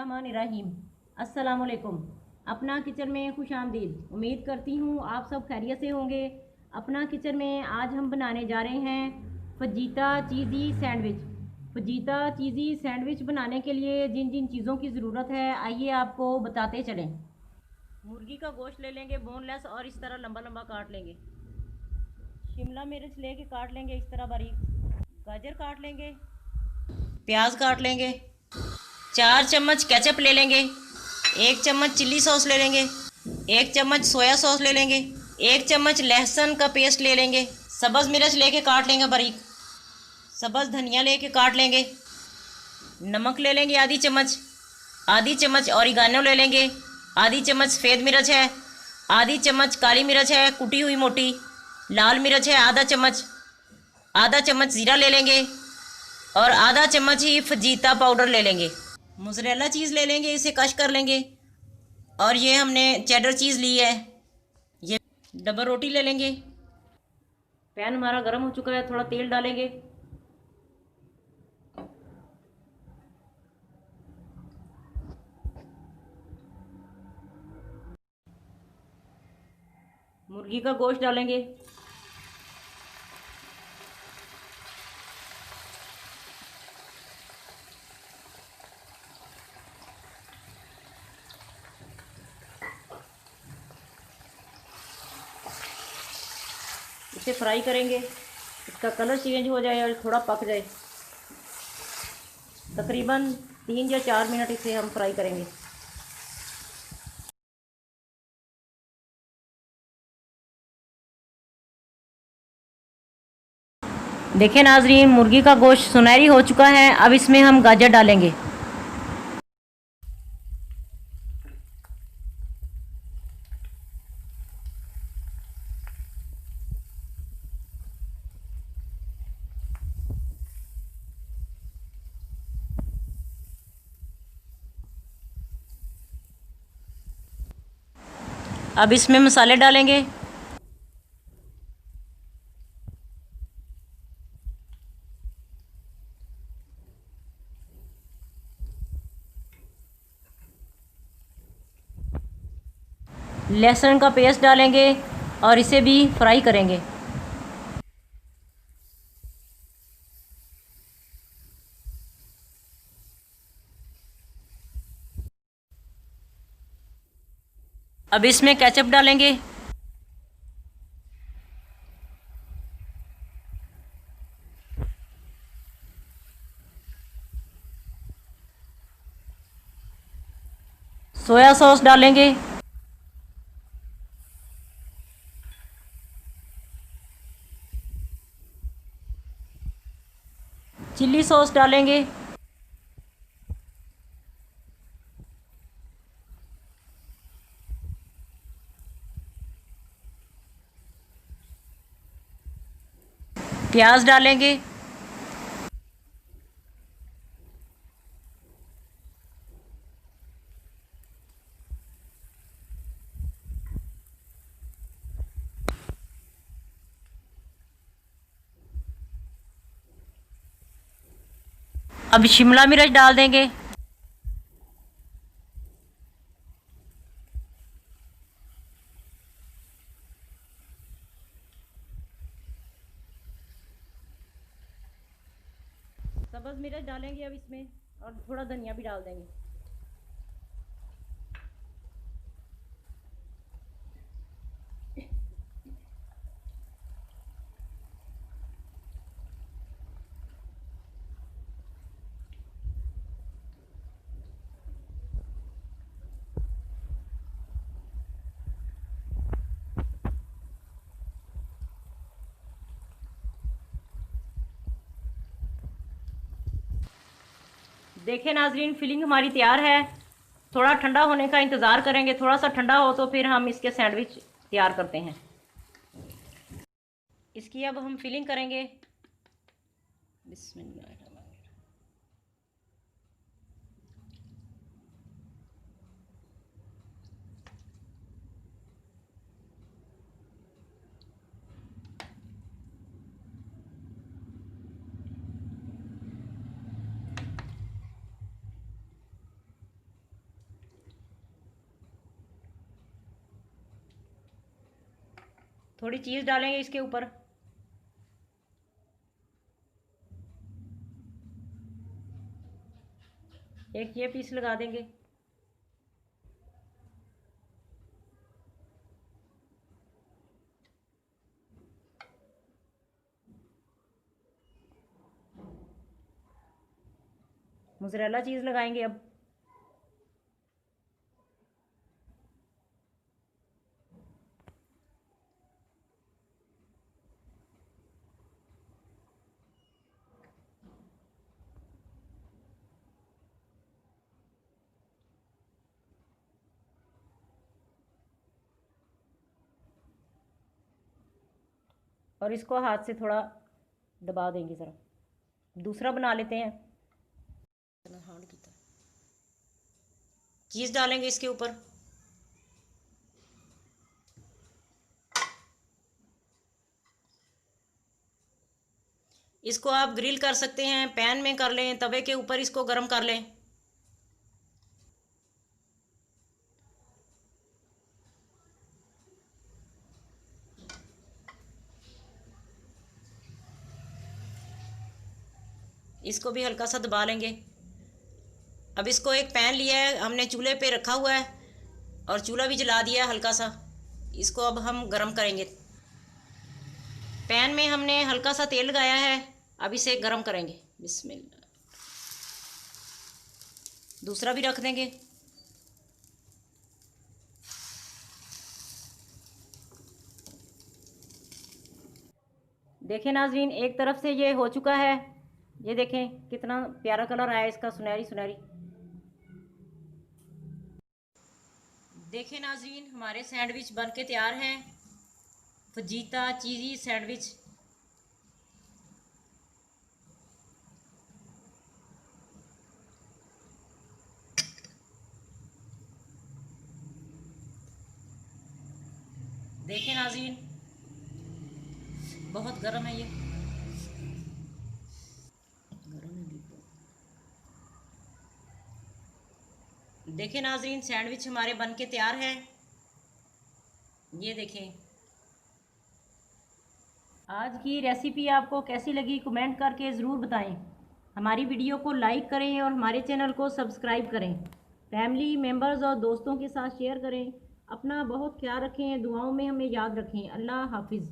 बिस्मिल्लाहिर्रहमानिर्रहीम। अस्सलामुअलैकुम। अपना किचन में खुश आमदीद। उम्मीद करती हूँ आप सब खैरियत से होंगे। अपना किचन में आज हम बनाने जा रहे हैं फजीता चीज़ी सैंडविच। फजीता चीज़ी सैंडविच बनाने के लिए जिन जिन चीज़ों की ज़रूरत है आइए आपको बताते चलें। मुर्गी का गोश्त ले लेंगे बोनलेस और इस तरह लंबा लंबा काट लेंगे। शिमला मिर्च लेके काट लेंगे इस तरह बारीक। गाजर काट लेंगे। प्याज काट लेंगे। 4 चम्मच केचप ले लेंगे। 1 चम्मच चिल्ली सॉस ले लेंगे। 1 चम्मच सोया सॉस ले लेंगे। 1 चम्मच लहसुन का पेस्ट ले लेंगे। सब्ज़ मिर्च लेके काट लेंगे बारीक। सब्ज़ धनिया लेके काट लेंगे। नमक ले लेंगे आधी चम्मच ऑरिगानो ले लेंगे। आधी चम्मच सफ़ेद मिर्च है। आधी चम्मच काली मिर्च है कुटी हुई मोटी। लाल मिर्च है आधा चम्मच ज़ीरा ले लेंगे और आधा चम्मच ही फजीता पाउडर ले लेंगे। मोज़रेला चीज़ ले लेंगे, इसे कश कर लेंगे। और ये हमने चेडर चीज़ ली है। ये डबल रोटी ले लेंगे। पैन हमारा गर्म हो चुका है, थोड़ा तेल डालेंगे। मुर्गी का गोश्त डालेंगे। इसे फ्राई करेंगे, इसका कलर चेंज हो जाए और थोड़ा पक जाए। तकरीबन 3 या 4 मिनट इसे हम फ्राई करेंगे। देखें नाजरीन, मुर्गी का गोश्त सुनहरी हो चुका है। अब इसमें हम गाजर डालेंगे। अब इसमें मसाले डालेंगे। लहसुन का पेस्ट डालेंगे और इसे भी फ्राई करेंगे। अब इसमें केचप डालेंगे। सोया सॉस डालेंगे। चिल्ली सॉस डालेंगे। प्याज डालेंगे। अब शिमला मिर्च डाल देंगे। सब्ज़ मिर्च डालेंगे अब इसमें और थोड़ा धनिया भी डाल देंगे। देखें नाजरीन, फिलिंग हमारी तैयार है। थोड़ा ठंडा होने का इंतज़ार करेंगे। थोड़ा सा ठंडा हो तो फिर हम इसके सैंडविच तैयार करते हैं। इसकी अब हम फिलिंग करेंगे। बिस्मिल्लाह। थोड़ी चीज़ डालेंगे इसके ऊपर। एक ये पीस लगा देंगे। मोज़रेला चीज़ लगाएंगे अब। और इसको हाथ से थोड़ा दबा देंगे ज़रा। दूसरा बना लेते हैं। चीज़ डालेंगे इसके ऊपर। इसको आप ग्रिल कर सकते हैं, पैन में कर लें, तवे के ऊपर इसको गर्म कर लें। इसको भी हल्का सा दबा लेंगे। अब इसको एक पैन लिया है हमने, चूल्हे पे रखा हुआ है और चूल्हा भी जला दिया है हल्का सा। इसको अब हम गरम करेंगे। पैन में हमने हल्का सा तेल लगाया है, अब इसे गरम करेंगे। बिस्मिल्लाह। दूसरा भी रख देंगे। देखें नाज़रीन, एक तरफ से ये हो चुका है। ये देखें कितना प्यारा कलर आया इसका, सुनहरी सुनहरी। देखें नाज़रीन, हमारे सैंडविच बन के तैयार हैं। फजीता चीज़ी सैंडविच। देखें नाज़रीन, बहुत गर्म है ये। देखें नाज़रीन, सैंडविच हमारे बन के तैयार है। ये देखें। आज की रेसिपी आपको कैसी लगी कमेंट करके ज़रूर बताएं। हमारी वीडियो को लाइक करें और हमारे चैनल को सब्सक्राइब करें। फैमिली मेम्बर्स और दोस्तों के साथ शेयर करें। अपना बहुत ख्याल रखें, दुआओं में हमें याद रखें। अल्लाह हाफिज़।